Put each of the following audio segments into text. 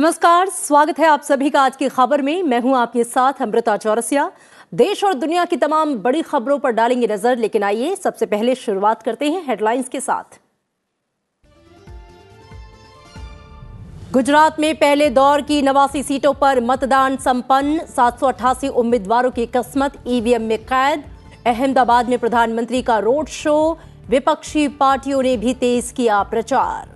नमस्कार, स्वागत है आप सभी का आज की खबर में। मैं हूं आपके साथ अमृता चौरसिया। देश और दुनिया की तमाम बड़ी खबरों पर डालेंगे नजर, लेकिन आइए सबसे पहले शुरुआत करते हैं हेडलाइंस के साथ। गुजरात में पहले दौर की 89 सीटों पर मतदान संपन्न, 788 उम्मीदवारों की किस्मत ईवीएम में कैद। अहमदाबाद में प्रधानमंत्री का रोड शो, विपक्षी पार्टियों ने भी तेज किया प्रचार।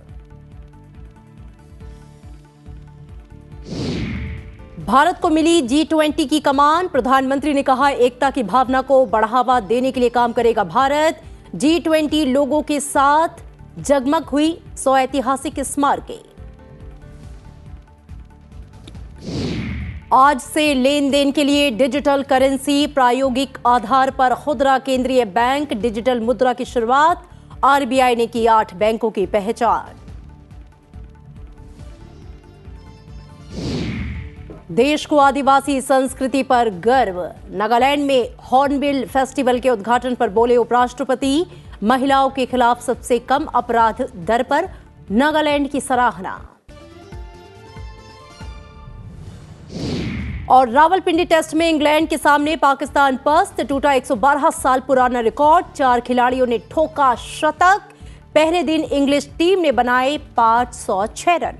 भारत को मिली G20 की कमान, प्रधानमंत्री ने कहा एकता की भावना को बढ़ावा देने के लिए काम करेगा भारत। G20 लोगों के साथ जगमग हुई 100 ऐतिहासिक स्मारकें। आज से लेन देन के लिए डिजिटल करेंसी, प्रायोगिक आधार पर खुदरा केंद्रीय बैंक डिजिटल मुद्रा की शुरुआत। आरबीआई ने की 8 बैंकों की पहचान। देश को आदिवासी संस्कृति पर गर्व, नागालैंड में हॉर्नबिल फेस्टिवल के उद्घाटन पर बोले उपराष्ट्रपति। महिलाओं के खिलाफ सबसे कम अपराध दर पर नागालैंड की सराहना। और रावलपिंडी टेस्ट में इंग्लैंड के सामने पाकिस्तान पस्त, टूटा 112 साल पुराना रिकॉर्ड। 4 खिलाड़ियों ने ठोका शतक। पहले दिन इंग्लिश टीम ने बनाए 506 रन।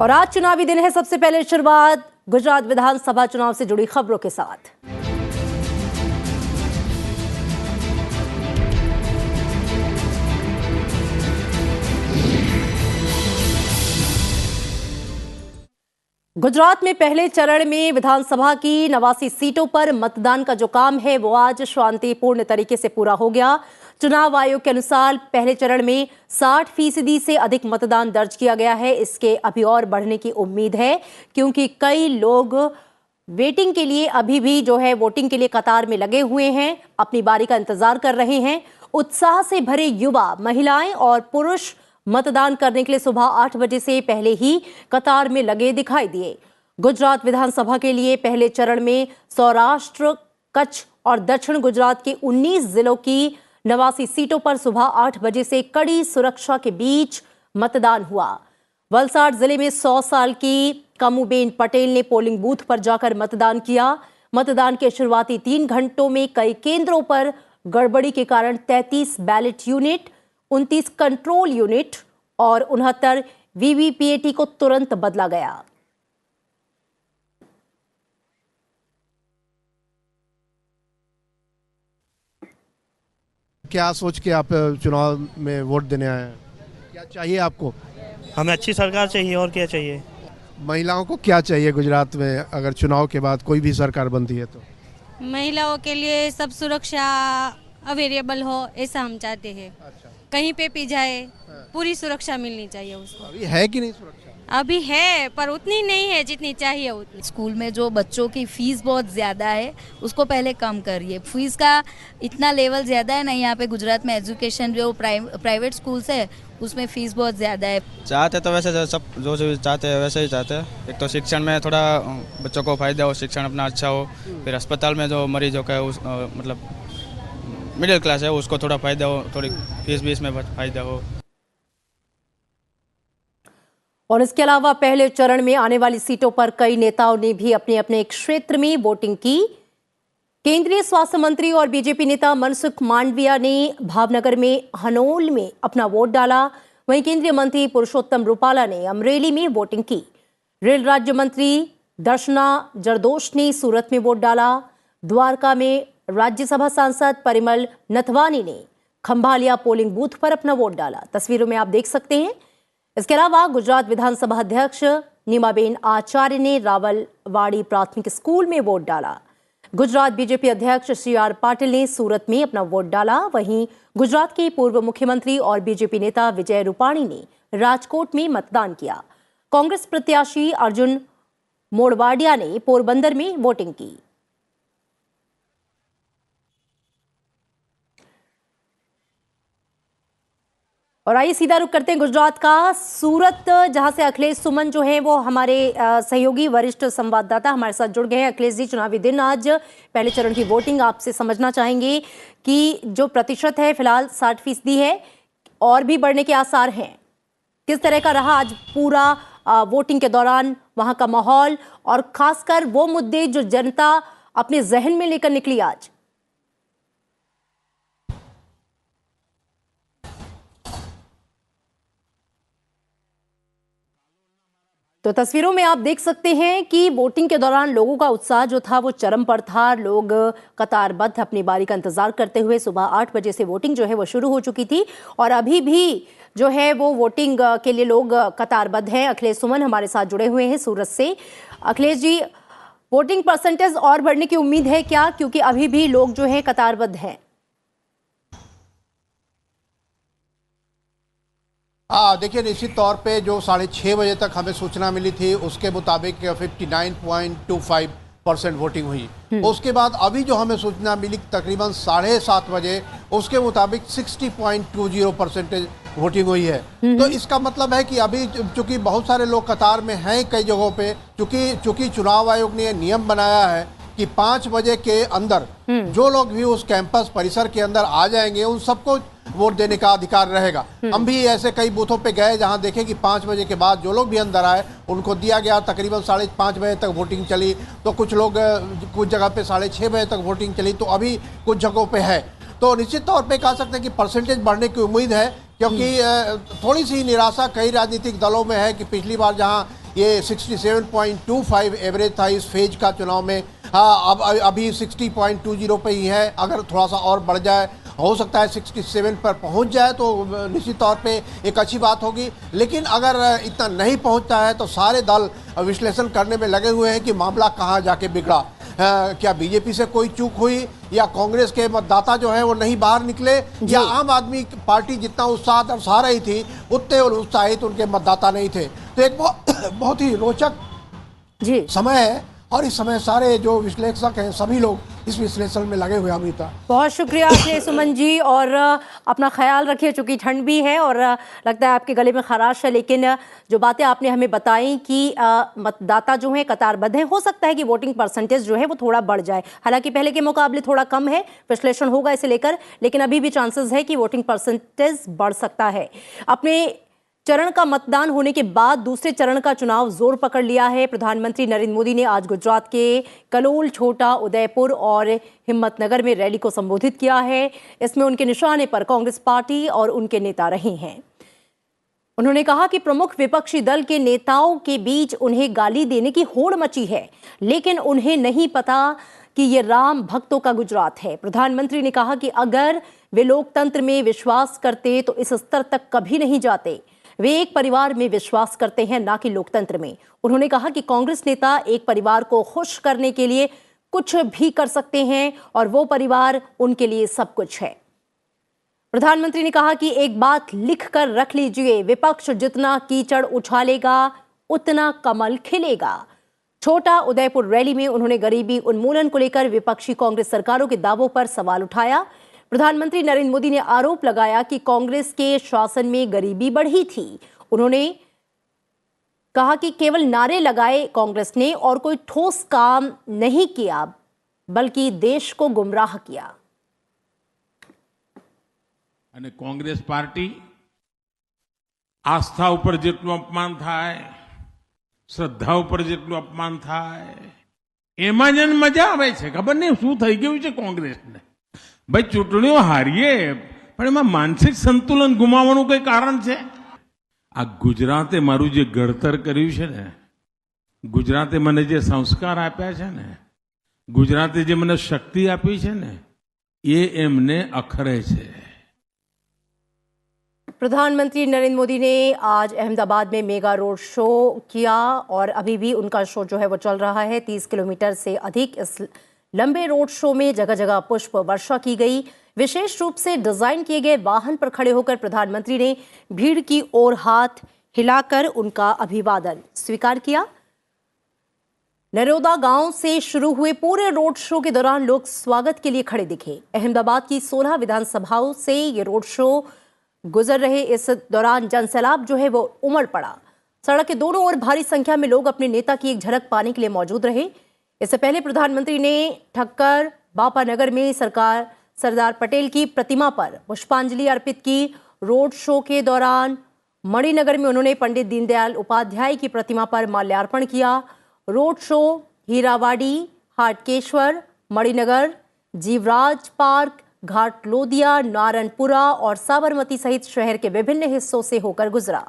और आज चुनावी दिन है। सबसे पहले शुरुआत गुजरात विधानसभा चुनाव से जुड़ी खबरों के साथ। गुजरात में पहले चरण में विधानसभा की 89 सीटों पर मतदान का जो काम है वो आज शांतिपूर्ण तरीके से पूरा हो गया। चुनाव आयोग के अनुसार पहले चरण में 60% से अधिक मतदान दर्ज किया गया है। इसके अभी और बढ़ने की उम्मीद है, क्योंकि कई लोग वेटिंग के लिए अभी भी जो है वोटिंग के लिए कतार में लगे हुए हैं, अपनी बारी का इंतजार कर रहे हैं। उत्साह से भरे युवा, महिलाएं और पुरुष मतदान करने के लिए सुबह 8 बजे से पहले ही कतार में लगे दिखाई दिए। गुजरात विधानसभा के लिए पहले चरण में सौराष्ट्र, कच्छ और दक्षिण गुजरात के 19 जिलों की 89 सीटों पर सुबह 8 बजे से कड़ी सुरक्षा के बीच मतदान हुआ। वलसाड जिले में 100 साल की कमूबेन पटेल ने पोलिंग बूथ पर जाकर मतदान किया। मतदान के शुरुआती 3 घंटों में कई केंद्रों पर गड़बड़ी के कारण 33 बैलेट यूनिट, 29 कंट्रोल यूनिट और 69 वीवीपीएटी को तुरंत बदला गया। क्या सोच के आप चुनाव में वोट देने आए हैं? क्या चाहिए आपको? हमें अच्छी सरकार चाहिए, और क्या चाहिए। महिलाओं को क्या चाहिए गुजरात में अगर चुनाव के बाद कोई भी सरकार बनती है तो? महिलाओं के लिए सब सुरक्षा अवेलेबल हो, ऐसा हम चाहते हैं। अच्छा। कहीं पे भी जाए पूरी सुरक्षा मिलनी चाहिए उसको। अभी है कि नहीं सुरक्षा? अभी है, पर उतनी नहीं है जितनी चाहिए उतनी। स्कूल में जो बच्चों की फीस बहुत ज़्यादा है उसको पहले कम करिए। फीस का इतना लेवल ज़्यादा है ना यहाँ पे गुजरात में। एजुकेशन जो प्राइवेट स्कूल्स है उसमें फीस बहुत ज़्यादा है। चाहते तो वैसे सब जो चाहते हैं वैसे ही चाहते हैं। एक तो शिक्षण में थोड़ा बच्चों को फायदा हो, शिक्षण अपना अच्छा हो। फिर अस्पताल में जो मरीजों का मतलब मिडिल क्लास है उसको थोड़ा फायदा हो, थोड़ी फीस भी इसमें फायदा हो। और इसके अलावा पहले चरण में आने वाली सीटों पर कई नेताओं ने भी अपने अपने क्षेत्र में वोटिंग की। केंद्रीय स्वास्थ्य मंत्री और बीजेपी नेता मनसुख मांडविया ने भावनगर में हनोल में अपना वोट डाला। वहीं केंद्रीय मंत्री पुरुषोत्तम रूपाला ने अमरेली में वोटिंग की। रेल राज्य मंत्री दर्शना जरदोश ने सूरत में वोट डाला। द्वारका में राज्यसभा सांसद परिमल नथवानी ने खंभालिया पोलिंग बूथ पर अपना वोट डाला। तस्वीरों में आप देख सकते हैं। इसके अलावा गुजरात विधानसभा अध्यक्ष नीमाबेन आचार्य ने रावलवाड़ी प्राथमिक स्कूल में वोट डाला। गुजरात बीजेपी अध्यक्ष CR पाटिल ने सूरत में अपना वोट डाला। वहीं गुजरात के पूर्व मुख्यमंत्री और बीजेपी नेता विजय रूपाणी ने राजकोट में मतदान किया। कांग्रेस प्रत्याशी अर्जुन मोड़वाडिया ने पोरबंदर में वोटिंग की। और आइए सीधा रुख करते हैं गुजरात का सूरत, जहां से अखिलेश सुमन जो है वो हमारे सहयोगी वरिष्ठ संवाददाता हमारे साथ जुड़ गए हैं। अखिलेश जी, चुनावी दिन आज पहले चरण की वोटिंग, आपसे समझना चाहेंगे कि जो प्रतिशत है फिलहाल 60% है और भी बढ़ने के आसार हैं। किस तरह का रहा आज पूरा वोटिंग के दौरान वहां का माहौल और खासकर वो मुद्दे जो जनता अपने जहन में लेकर निकली आज? तो तस्वीरों में आप देख सकते हैं कि वोटिंग के दौरान लोगों का उत्साह जो था वो चरम पर था। लोग कतारबद्ध अपनी बारी का इंतजार करते हुए सुबह 8 बजे से वोटिंग जो है वो शुरू हो चुकी थी और अभी भी जो है वो वोटिंग के लिए लोग कतारबद्ध हैं। अखिलेश सुमन हमारे साथ जुड़े हुए हैं सूरत से। अखिलेश जी, वोटिंग परसेंटेज और बढ़ने की उम्मीद है क्या, क्योंकि अभी भी लोग जो है कतारबद्ध हैं? देखिए, निश्चित तौर पे जो 6:30 बजे तक हमें सूचना मिली थी उसके मुताबिक 59.25% वोटिंग हुई। उसके बाद अभी जो हमें सूचना मिली तकरीबन 7:30 बजे, उसके मुताबिक 60.20% वोटिंग हुई है। तो इसका मतलब है कि अभी चूंकि बहुत सारे लोग कतार में हैं कई जगहों पे, चूंकि चुनाव आयोग ने नियम बनाया है कि 5 बजे के अंदर जो लोग भी उस कैंपस परिसर के अंदर आ जाएंगे उन सबको वोट देने का अधिकार रहेगा। हम भी ऐसे कई बूथों पे गए जहां देखे कि 5 बजे के बाद जो लोग भी अंदर आए उनको दिया गया। तकरीबन 5:30 बजे तक वोटिंग चली, तो कुछ लोग कुछ जगह पे 6:30 बजे तक वोटिंग चली, तो अभी कुछ जगहों पे है। तो निश्चित तौर पे कह सकते हैं कि परसेंटेज बढ़ने की उम्मीद है, क्योंकि थोड़ी सी निराशा कई राजनीतिक दलों में है कि पिछली बार जहां ये 67.25 एवरेज था इस फेज का चुनाव में, अब अभी 60.20 पे ही है। अगर थोड़ा सा और बढ़ जाए, हो सकता है 67 पर पहुंच जाए, तो निश्चित तौर पे एक अच्छी बात होगी। लेकिन अगर इतना नहीं पहुंचता है तो सारे दल विश्लेषण करने में लगे हुए हैं कि मामला कहां जाके बिगड़ा। क्या बीजेपी से कोई चूक हुई, या कांग्रेस के मतदाता जो है वो नहीं बाहर निकले, या आम आदमी पार्टी जितना उत्साह दर्शा रही थी उतने उत्साहित उनके मतदाता नहीं थे। तो एक बहुत ही रोचक समय है और इस समय सारे जो विश्लेषक हैं सभी लोग इस विश्लेषण में लगे हुए। अमिता, बहुत शुक्रिया अखिलेश सुमन जी, और अपना ख्याल रखिए, चूंकि ठंड भी है और लगता है आपके गले में खराश है। लेकिन जो बातें आपने हमें बताई कि मतदाता जो है कतारबद्ध हैं, हो सकता है कि वोटिंग परसेंटेज जो है वो थोड़ा बढ़ जाए। हालांकि पहले के मुकाबले थोड़ा कम है, विश्लेषण होगा इसे लेकर, लेकिन अभी भी चांसेस है कि वोटिंग परसेंटेज बढ़ सकता है। अपने चरण का मतदान होने के बाद दूसरे चरण का चुनाव जोर पकड़ लिया है। प्रधानमंत्री नरेंद्र मोदी ने आज गुजरात के कलोल, छोटा उदयपुर और हिम्मतनगर में रैली को संबोधित किया है। इसमें उनके निशाने पर कांग्रेस पार्टी और उनके नेता रहे हैं। उन्होंने कहा कि प्रमुख विपक्षी दल के नेताओं के बीच उन्हें गाली देने की होड़ मची है, लेकिन उन्हें नहीं पता कि ये राम भक्तों का गुजरात है। प्रधानमंत्री ने कहा कि अगर वे लोकतंत्र में विश्वास करते तो इस स्तर तक कभी नहीं जाते। वे एक परिवार में विश्वास करते हैं, ना कि लोकतंत्र में। उन्होंने कहा कि कांग्रेस नेता एक परिवार को खुश करने के लिए कुछ भी कर सकते हैं और वो परिवार उनके लिए सब कुछ है। प्रधानमंत्री ने कहा कि एक बात लिख कर रख लीजिए, विपक्ष जितना कीचड़ उछालेगा उतना कमल खिलेगा। छोटा उदयपुर रैली में उन्होंने गरीबी उन्मूलन को लेकर विपक्षी कांग्रेस सरकारों के दावों पर सवाल उठाया। प्रधानमंत्री नरेंद्र मोदी ने आरोप लगाया कि कांग्रेस के शासन में गरीबी बढ़ी थी। उन्होंने कहा कि केवल नारे लगाए कांग्रेस ने और कोई ठोस काम नहीं किया, बल्कि देश को गुमराह किया। અને કોંગ્રેસ પાર્ટી આસ્થા ઉપર જેટલું અપમાન થાય, શ્રદ્ધા ઉપર જેટલું અપમાન થાય, એમાં જ મજા આવે છે। ખબર નહીં શું થઈ ગયું છે કોંગ્રેસને। ભાઈ ચૂંટણીઓ હારીએ પણ એમાં માનસિક સંતુલન ગુમાવવાનું કઈ કારણ છે? આ ગુજરાતે મારું જે ઘડતર કર્યું છે ને, ગુજરાતે મને જે સંસ્કાર આપ્યા છે ને, ગુજરાતે જે મને શક્તિ આપી છે ને, એ એમને અખરે છે। प्रधानमंत्री नरेंद्र मोदी ने आज अहमदाबाद में मेगा रोड शो किया और अभी भी उनका शो जो है वो चल रहा है। 30 किलोमीटर से अधिक इस लंबे रोड शो में जगह जगह पुष्प वर्षा की गई। विशेष रूप से डिजाइन किए गए वाहन पर खड़े होकर प्रधानमंत्री ने भीड़ की ओर हाथ हिलाकर उनका अभिवादन स्वीकार किया। नरोदा गांव से शुरू हुए पूरे रोड शो के दौरान लोग स्वागत के लिए खड़े दिखे। अहमदाबाद की 16 विधानसभाओं से ये रोड शो गुजर रहे इस दौरान जनसैलाब जो है वो उमड़ पड़ा। सड़क के दोनों ओर भारी संख्या में लोग अपने नेता की एक झलक पाने के लिए मौजूद रहे। इससे पहले प्रधानमंत्री ने ठक्कर बापानगर में सरदार पटेल की प्रतिमा पर पुष्पांजलि अर्पित की। रोड शो के दौरान मणिनगर में उन्होंने पंडित दीनदयाल उपाध्याय की प्रतिमा पर माल्यार्पण किया। Road show Hirawadi, Hatkeshwar, Maninagar, Jivraj park, Ghatlodia, Narayanpura और साबरमती सहित शहर के विभिन्न हिस्सों से होकर गुजरा।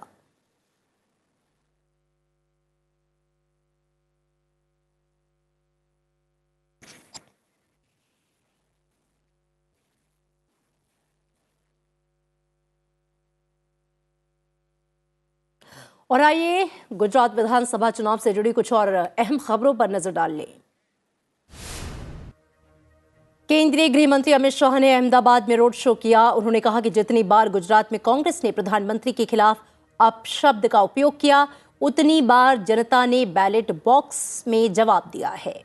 और आइए गुजरात विधानसभा चुनाव से जुड़ी कुछ और अहम खबरों पर नजर डाल लें। केंद्रीय गृह मंत्री अमित शाह ने अहमदाबाद में रोड शो किया। उन्होंने कहा कि जितनी बार गुजरात में कांग्रेस ने प्रधानमंत्री के खिलाफ अपशब्द का उपयोग किया, उतनी बार जनता ने बैलेट बॉक्स में जवाब दिया है।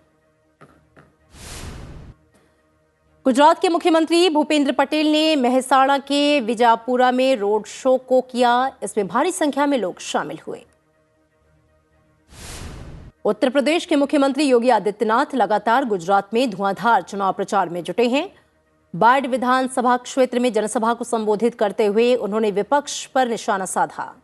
गुजरात के मुख्यमंत्री भूपेंद्र पटेल ने मेहसाणा के विजापुरा में रोड शो को किया। इसमें भारी संख्या में लोग शामिल हुए। उत्तर प्रदेश के मुख्यमंत्री योगी आदित्यनाथ लगातार गुजरात में धुआंधार चुनाव प्रचार में जुटे हैं। बाढ़ विधानसभा क्षेत्र में जनसभा को संबोधित करते हुए उन्होंने विपक्ष पर निशाना साधा।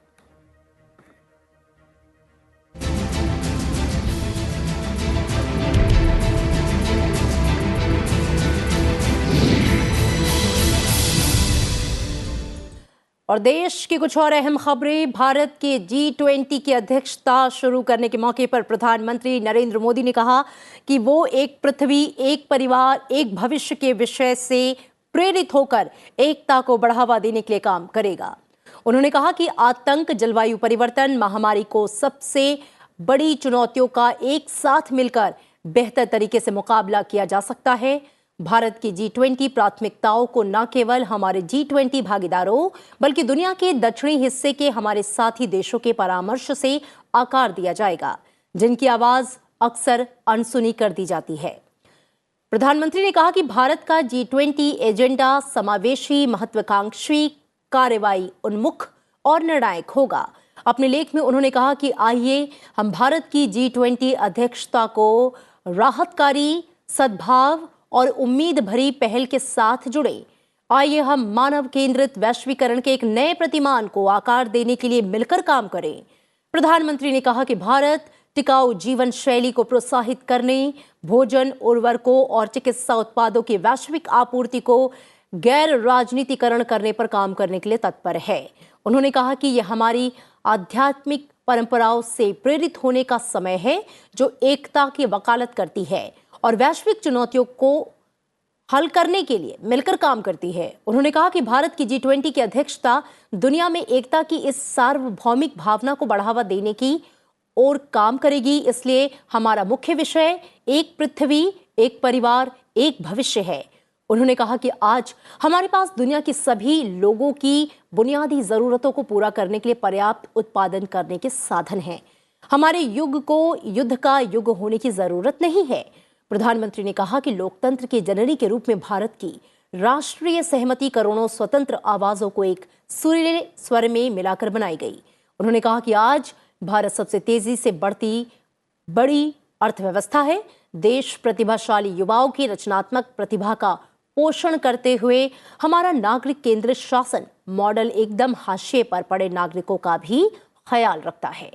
और देश की कुछ और अहम खबरें। भारत के G20 की अध्यक्षता शुरू करने के मौके पर प्रधानमंत्री नरेंद्र मोदी ने कहा कि वो एक पृथ्वी, एक परिवार, एक भविष्य के विषय से प्रेरित होकर एकता को बढ़ावा देने के लिए काम करेगा। उन्होंने कहा कि आतंक, जलवायु परिवर्तन, महामारी को सबसे बड़ी चुनौतियों का एक साथ मिलकर बेहतर तरीके से मुकाबला किया जा सकता है। भारत की G20 प्राथमिकताओं को न केवल हमारे G20 भागीदारों बल्कि दुनिया के दक्षिणी हिस्से के हमारे साथी देशों के परामर्श से आकार दिया जाएगा, जिनकी आवाज अक्सर अनसुनी कर दी जाती है। प्रधानमंत्री ने कहा कि भारत का G20 एजेंडा समावेशी, महत्वाकांक्षी, कार्रवाई उन्मुख और निर्णायक होगा। अपने लेख में उन्होंने कहा कि आइए हम भारत की G20 अध्यक्षता को राहतकारी, सद्भाव और उम्मीद भरी पहल के साथ जुड़े। आइए हम मानव केंद्रित वैश्वीकरण के एक नए प्रतिमान को आकार देने के लिए मिलकर काम करें। प्रधानमंत्री ने कहा कि भारत टिकाऊ जीवन शैली को प्रोत्साहित करने, भोजन, उर्वरकों और चिकित्सा उत्पादों की वैश्विक आपूर्ति को गैर राजनीतिकरण करने पर काम करने के लिए तत्पर है। उन्होंने कहा कि यह हमारी आध्यात्मिक परंपराओं से प्रेरित होने का समय है, जो एकता की वकालत करती है और वैश्विक चुनौतियों को हल करने के लिए मिलकर काम करती है। उन्होंने कहा कि भारत की G20 की अध्यक्षता दुनिया में एकता की इस सार्वभौमिक भावना को बढ़ावा देने की ओर काम करेगी। इसलिए हमारा मुख्य विषय एक पृथ्वी, एक परिवार, एक भविष्य है। उन्होंने कहा कि आज हमारे पास दुनिया की सभी लोगों की बुनियादी जरूरतों को पूरा करने के लिए पर्याप्त उत्पादन करने के साधन हैं। हमारे युग को युद्ध का युग होने की जरूरत नहीं है। प्रधानमंत्री ने कहा कि लोकतंत्र के जननी के रूप में भारत की राष्ट्रीय सहमति करोड़ों स्वतंत्र आवाजों को एक सुरीले स्वर में मिलाकर बनाई गई। उन्होंने कहा कि आज भारत सबसे तेजी से बढ़ती बड़ी अर्थव्यवस्था है। देश प्रतिभाशाली युवाओं की रचनात्मक प्रतिभा का पोषण करते हुए हमारा नागरिक केंद्रित शासन मॉडल एकदम हाशिए पर पड़े नागरिकों का भी ख्याल रखता है।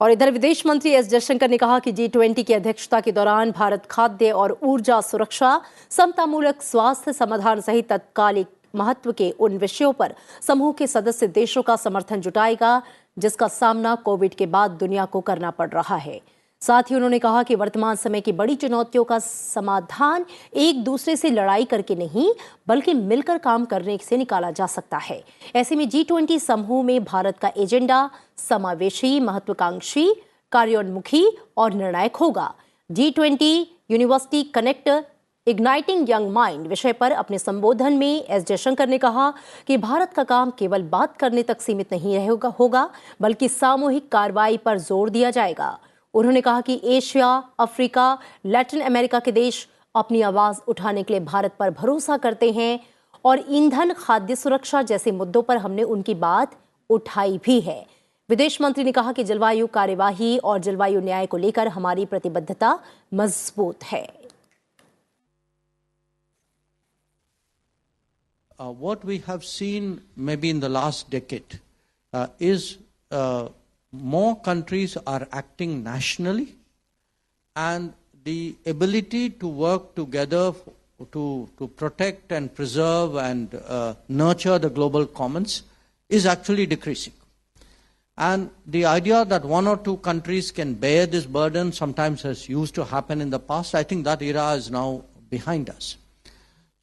और इधर विदेश मंत्री एस जयशंकर ने कहा कि G20 की अध्यक्षता के दौरान भारत खाद्य और ऊर्जा सुरक्षा, समतामूलक स्वास्थ्य समाधान सहित तत्कालिक महत्व के उन विषयों पर समूह के सदस्य देशों का समर्थन जुटाएगा जिसका सामना कोविड के बाद दुनिया को करना पड़ रहा है। साथ ही उन्होंने कहा कि वर्तमान समय की बड़ी चुनौतियों का समाधान एक दूसरे से लड़ाई करके नहीं बल्कि मिलकर काम करने से निकाला जा सकता है। ऐसे में G20 समूह में भारत का एजेंडा समावेशी, महत्वाकांक्षी, कार्योन्मुखी और निर्णायक होगा। G20 university connect igniting young mind विषय पर अपने संबोधन में एस जयशंकर ने कहा कि भारत का काम केवल बात करने तक सीमित नहीं होगा बल्कि सामूहिक कार्रवाई पर जोर दिया जाएगा। उन्होंने कहा कि एशिया, अफ्रीका, लैटिन अमेरिका के देश अपनी आवाज उठाने के लिए भारत पर भरोसा करते हैं और ईंधन, खाद्य सुरक्षा जैसे मुद्दों पर हमने उनकी बात उठाई भी है। विदेश मंत्री ने कहा कि जलवायु कार्यवाही और जलवायु न्याय को लेकर हमारी प्रतिबद्धता मजबूत है। What we have seen maybe in the last decade is more countries are acting nationally, and the ability to work together to protect and preserve and nurture the global commons is actually decreasing. And the idea that one or two countries can bear this burden sometimes has used to happen in the past. I think that era is now behind us.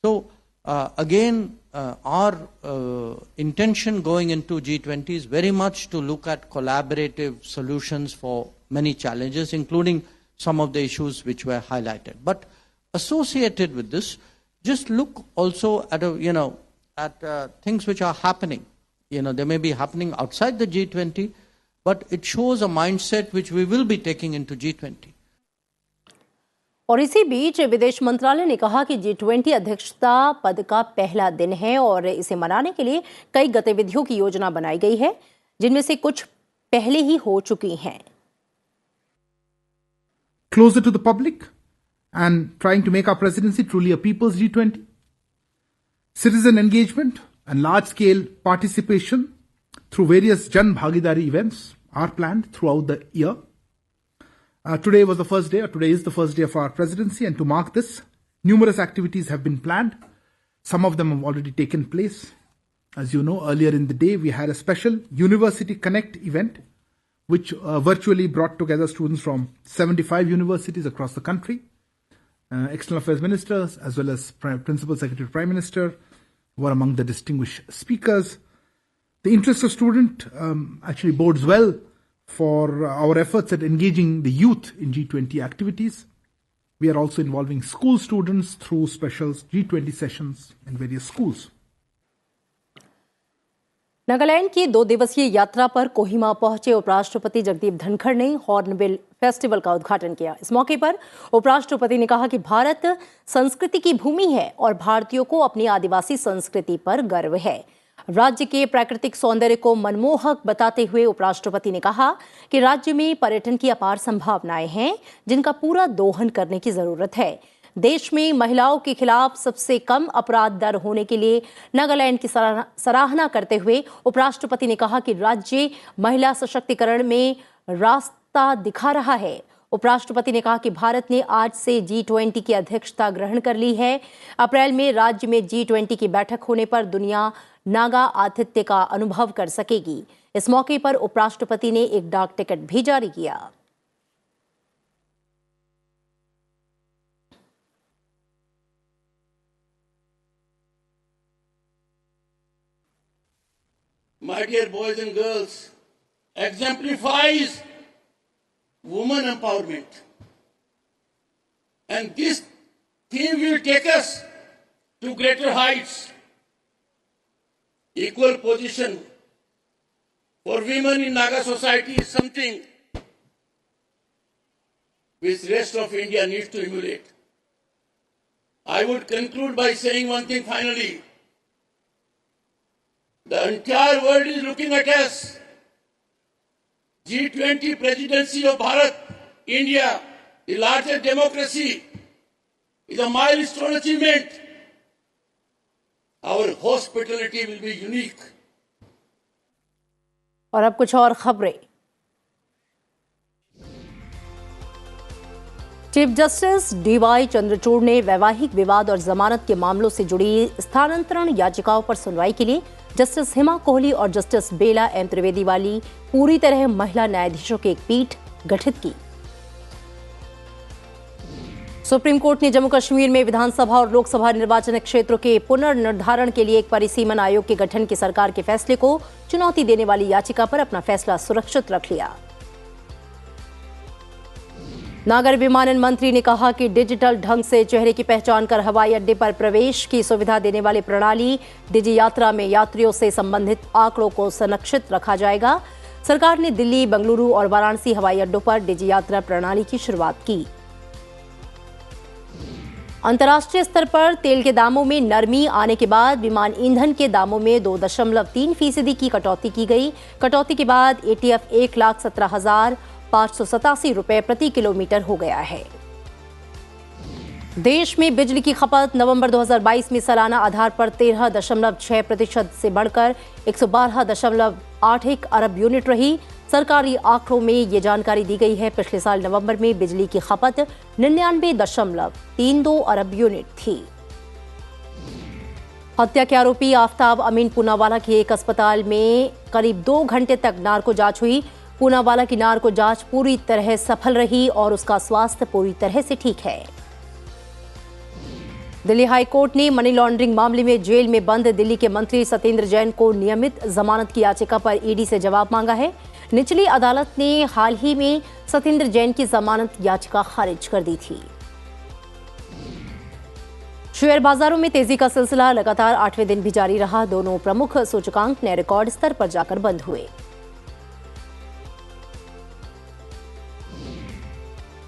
So again, our intention going into G20 is very much to look at collaborative solutions for many challenges, including some of the issues which were highlighted. But associated with this, just look also at things which are happening. They may be happening outside the G20, but it shows a mindset which we will be taking into G20. और इसी बीच विदेश मंत्रालय ने कहा कि G20 अध्यक्षता पद का पहला दिन है और इसे मनाने के लिए कई गतिविधियों की योजना बनाई गई है, जिनमें से कुछ पहले ही हो चुकी हैं। Closer to the public and trying to make our presidency truly a people's G20. Citizen engagement and large-scale participation through various Jan Bhagidari events are planned throughout the year. Today is the first day of our presidency, and to mark this, numerous activities have been planned. Some of them have already taken place. As you know, earlier in the day, we had a special University Connect event, which virtually brought together students from 75 universities across the country. External Affairs Ministers, as well as Principal Secretary Prime Minister, were among the distinguished speakers. The interest of student actually bodes well for our efforts at engaging the youth in G20 activities. We are also involving school students through special G20 sessions in various schools. Nagaland की 2 दिवसीय यात्रा पर कोहिमा पहुंचे उपराष्ट्रपति जगदीप धनखड़ ने hornbill festival का उद्घाटन किया। इस मौके पर उपराष्ट्रपति ने कहा कि भारत संस्कृति की भूमि है और भारतीयों को अपनी आदिवासी संस्कृति पर गर्व है। राज्य के प्राकृतिक सौंदर्य को मनमोहक बताते हुए उपराष्ट्रपति ने कहा कि राज्य में पर्यटन की अपार संभावनाएं हैं, जिनका पूरा दोहन करने की जरूरत है। देश में महिलाओं के खिलाफ सबसे कम अपराध दर होने के लिए नागालैंड की सराहना करते हुए उपराष्ट्रपति ने कहा कि राज्य महिला सशक्तिकरण में रास्ता दिखा रहा है। उपराष्ट्रपति ने कहा कि भारत ने आज से G20 की अध्यक्षता ग्रहण कर ली है। अप्रैल में राज्य में G20 की बैठक होने पर दुनिया नागा आतिथ्य का अनुभव कर सकेगी। इस मौके पर उपराष्ट्रपति ने एक डाक टिकट भी जारी किया। My dear boys and girls, exemplifies women empowerment. And this theme will take us to greater heights. Equal position for women in Naga society is something which the rest of India needs to emulate. I would conclude by saying one thing finally. The entire world is looking at us. G20 presidency of Bharat, India, the largest democracy, is a milestone achievement. Our hospitality will be unique. और अब कुछ और खबरें। Chief justice D Y Chandrachud ने वैवाहिक विवाद और जमानत के मामलों से जुड़ी स्थानांतरण याचिकाओं पर सुनवाई के लिए जस्टिस हिमा कोहली और जस्टिस बेला एम त्रिवेदी वाली पूरी तरह महिला न्यायाधीशों की एक पीठ गठित की। सुप्रीम कोर्ट ने जम्मू कश्मीर में विधानसभा और लोकसभा निर्वाचन क्षेत्रों के पुनर्निर्धारण के लिए एक परिसीमन आयोग के गठन के सरकार के फैसले को चुनौती देने वाली याचिका पर अपना फैसला सुरक्षित रख लिया। नागर विमानन मंत्री ने कहा कि डिजिटल ढंग से चेहरे की पहचान कर हवाई अड्डे पर प्रवेश की सुविधा देने वाली प्रणाली डिजी यात्रा में यात्रियों से संबंधित आंकड़ों को संरक्षित रखा जाएगा। सरकार ने दिल्ली, बेंगलुरु और वाराणसी हवाई अड्डों पर डिजी यात्रा प्रणाली की शुरुआत की। अंतर्राष्ट्रीय स्तर पर तेल के दामों में नरमी आने के बाद विमान ईंधन के दामों में 2.3% की कटौती की गई। कटौती के बाद एटीएफ 1,17,587 रुपए प्रति किलोमीटर हो गया है। देश में बिजली की खपत नवंबर 2022 में सालाना आधार पर 13.6% से बढ़कर 112.81 अरब यूनिट रही। सरकारी आंकड़ों में ये जानकारी दी गई है। पिछले साल नवंबर में बिजली की खपत 99.32 अरब यूनिट थी। हत्या के आरोपी आफ्ताब अमीन पूनावाला के एक अस्पताल में करीब 2 घंटे तक नार्को जांच हुई। पूनावाला की नार्को जांच पूरी तरह सफल रही और उसका स्वास्थ्य पूरी तरह से ठीक है। दिल्ली हाई कोर्ट ने मनी लॉन्ड्रिंग मामले में जेल में बंद दिल्ली के मंत्री सत्येंद्र जैन को नियमित जमानत की याचिका पर ईडी से जवाब मांगा है। निचली अदालत ने हाल ही में सत्येंद्र जैन की जमानत याचिका खारिज कर दी थी। शेयर बाजारों में तेजी का सिलसिला लगातार 8वें दिन भी जारी रहा। दोनों प्रमुख सूचकांक नए रिकॉर्ड स्तर पर जाकर बंद हुए।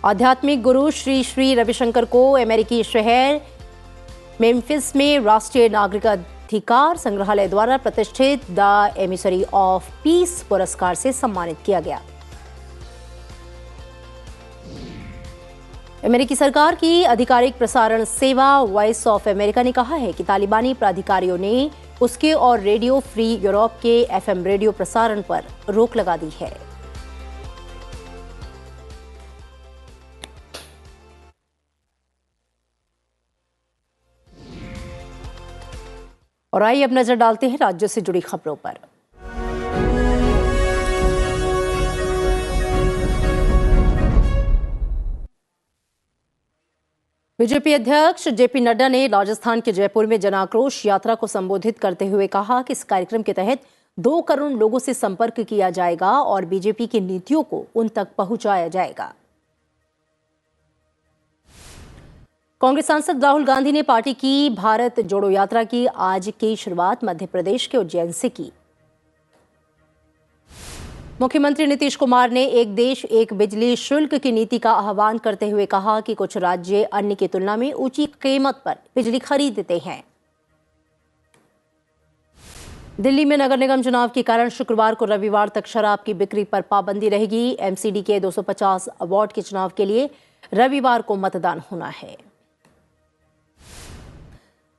आध्यात्मिक गुरु श्री श्री रविशंकर को अमेरिकी शहर मेम्फिस में राष्ट्रीय नागरिक अधिकार संग्रहालय द्वारा प्रतिष्ठित द एमिसरी ऑफ पीस पुरस्कार से सम्मानित किया गया। अमेरिकी सरकार की आधिकारिक प्रसारण सेवा वॉइस ऑफ अमेरिका ने कहा है कि तालिबानी प्राधिकारियों ने उसके और रेडियो फ्री यूरोप के एफएम रेडियो प्रसारण पर रोक लगा दी है। और आइए अब नजर डालते हैं राज्यों से जुड़ी खबरों पर। बीजेपी अध्यक्ष जेपी नड्डा ने राजस्थान के जयपुर में जन आक्रोश यात्रा को संबोधित करते हुए कहा कि इस कार्यक्रम के तहत 2 करोड़ लोगों से संपर्क किया जाएगा और बीजेपी की नीतियों को उन तक पहुंचाया जाएगा। कांग्रेस सांसद राहुल गांधी ने पार्टी की भारत जोड़ो यात्रा की आज की शुरुआत मध्य प्रदेश के उज्जैन से की। मुख्यमंत्री नीतीश कुमार ने एक देश एक बिजली शुल्क की नीति का आह्वान करते हुए कहा कि कुछ राज्य अन्य की तुलना में ऊंची कीमत पर बिजली खरीदते हैं। दिल्ली में नगर निगम चुनाव के कारण शुक्रवार को रविवार तक शराब की बिक्री पर पाबंदी रहेगी। एमसीडी के 250 अवार्ड के चुनाव के लिए रविवार को मतदान होना है।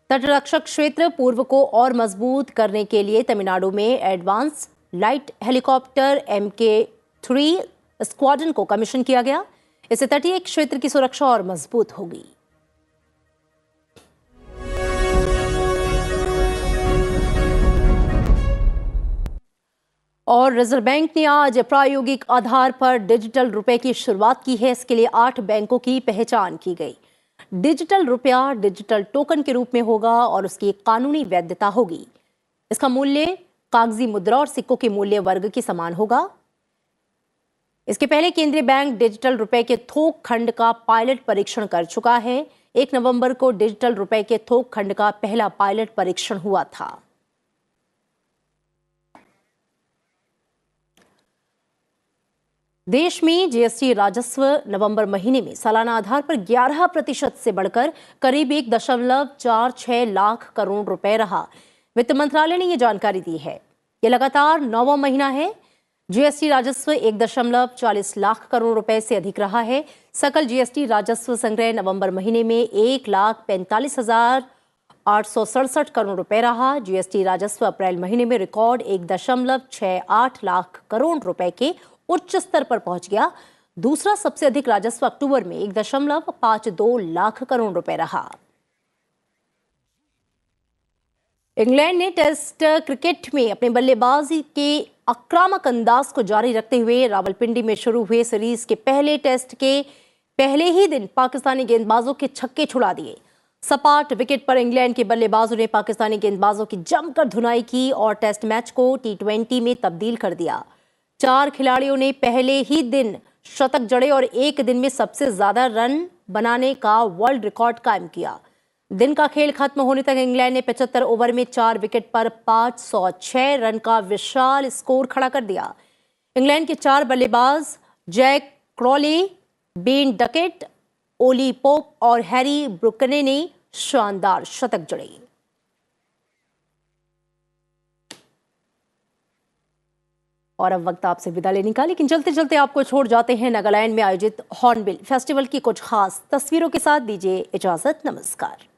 तटरक्षक क्षेत्र पूर्व को और मजबूत करने के लिए तमिलनाडु में advance light helicopter MK3 squadron को कमीशन किया गया। इससे तटीय क्षेत्र की सुरक्षा और मजबूत होगी। और रिजर्व बैंक ने आज प्रायोगिक आधार पर डिजिटल रुपए की शुरुआत की है। इसके लिए 8 बैंकों की पहचान की गई। डिजिटल रुपया डिजिटल टोकन के रूप में होगा और उसकी कानूनी वैधता होगी। इसका मूल्य कागजी मुद्रा और सिक्कों के मूल्य वर्ग के समान होगा। इसके पहले केंद्रीय बैंक डिजिटल रुपए के थोक खंड का पायलट परीक्षण कर चुका है। 1 नवंबर को डिजिटल रुपए के थोक खंड का पहला पायलट परीक्षण हुआ था। देश में जीएसटी राजस्व नवंबर महीने में सालाना आधार पर 11% से बढ़कर करीब 1.46 लाख करोड़ रुपए रहा। वित्त मंत्रालय ने यह जानकारी दी है। यह लगातार 9वां महीना है। जीएसटी राजस्व 1.40 लाख करोड़ रुपए से अधिक रहा है। सकल जीएसटी राजस्व संग्रह नवंबर महीने में 1,45,867 करोड़ रुपए रहा। जीएसटी राजस्व अप्रैल महीने में रिकॉर्ड 1.68 लाख करोड़ रुपए के उच्च स्तर पर पहुंच गया। दूसरा सबसे अधिक राजस्व अक्टूबर में 1.52 लाख करोड़ रुपए रहा। इंग्लैंड ने टेस्ट क्रिकेट में अपने बल्लेबाजी के आक्रामक अंदाज को जारी रखते हुए रावलपिंडी में शुरू हुए सीरीज के पहले टेस्ट के पहले ही दिन पाकिस्तानी गेंदबाजों के छक्के छुड़ा दिए। सपाट विकेट पर इंग्लैंड के बल्लेबाजों ने पाकिस्तानी गेंदबाजों की जमकर धुनाई की और टेस्ट मैच को T20 में तब्दील कर दिया। 4 खिलाड़ियों ने पहले ही दिन शतक जड़े और एक दिन में सबसे ज्यादा रन बनाने का वर्ल्ड रिकॉर्ड कायम किया। दिन का खेल खत्म होने तक इंग्लैंड ने 75 ओवर में 4 विकेट पर 506 रन का विशाल स्कोर खड़ा कर दिया। इंग्लैंड के 4 बल्लेबाज Jack Crawley, Ben Duckett, Ollie Pope और हैरी ब्रुकने ने शानदार शतक जड़े। और अब वक्त आपसे विदा लेने का, लेकिन चलते चलते आपको छोड़ जाते हैं नागालैंड में आयोजित हॉर्नबिल फेस्टिवल की कुछ खास तस्वीरों के साथ। दीजिए इजाजत, नमस्कार।